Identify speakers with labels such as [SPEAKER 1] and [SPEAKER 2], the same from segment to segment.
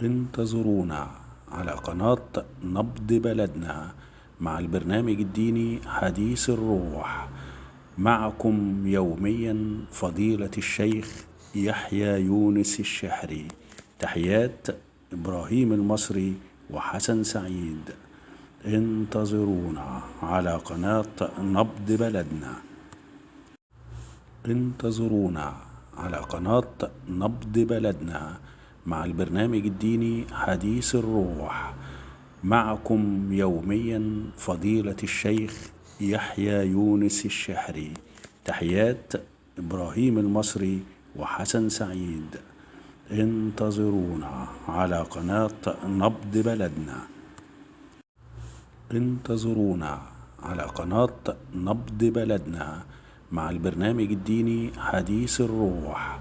[SPEAKER 1] انتظرونا على قناة نبض بلدنا مع البرنامج الديني حديث الروح. معكم يوميا فضيلة الشيخ يحيى يونس الشحري. تحيات إبراهيم المصري وحسن سعيد. انتظرونا على قناة نبض بلدنا. انتظرونا على قناة نبض بلدنا مع البرنامج الديني حديث الروح. معكم يوميا فضيلة الشيخ يحيى يونس الشحري. تحيات إبراهيم المصري وحسن سعيد. انتظرونا على قناة نبض بلدنا. انتظرونا على قناة نبض بلدنا مع البرنامج الديني حديث الروح.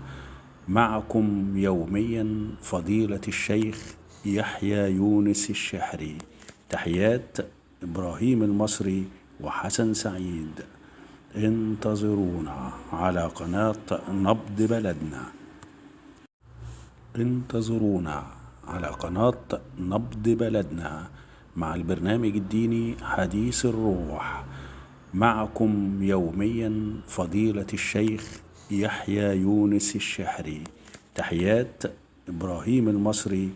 [SPEAKER 1] معكم يوميا فضيلة الشيخ يحيى يونس الشحري. تحيات إبراهيم المصري وحسن سعيد. انتظرونا على قناة نبض بلدنا. انتظرونا على قناة نبض بلدنا مع البرنامج الديني حديث الروح. معكم يوميا فضيلة الشيخ يحيى يونس الشحري. تحيات إبراهيم المصري